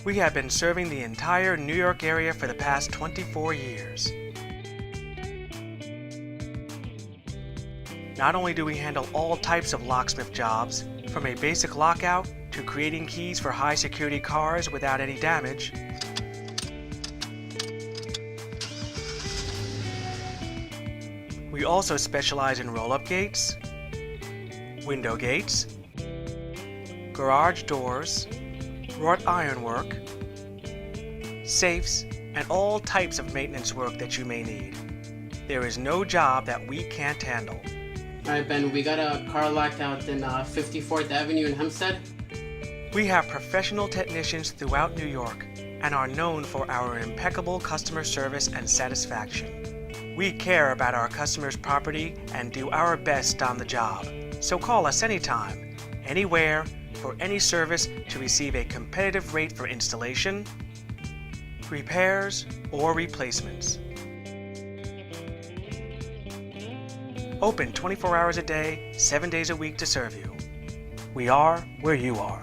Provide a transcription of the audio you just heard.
We have been serving the entire New York area for the past 24 years. Not only do we handle all types of locksmith jobs, from a basic lockout to creating keys for high security cars without any damage, we also specialize in roll-up gates, window gates, garage doors, wrought ironwork, safes, and all types of maintenance work that you may need. There is no job that we can't handle. Alright, Ben, we got a car locked out in 54th Avenue in Hempstead. We have professional technicians throughout New York and are known for our impeccable customer service and satisfaction. We care about our customers' property and do our best on the job. So call us anytime, anywhere, for any service to receive a competitive rate for installation, repairs, or replacements. Open 24 hours a day, 7 days a week to serve you. We are where you are.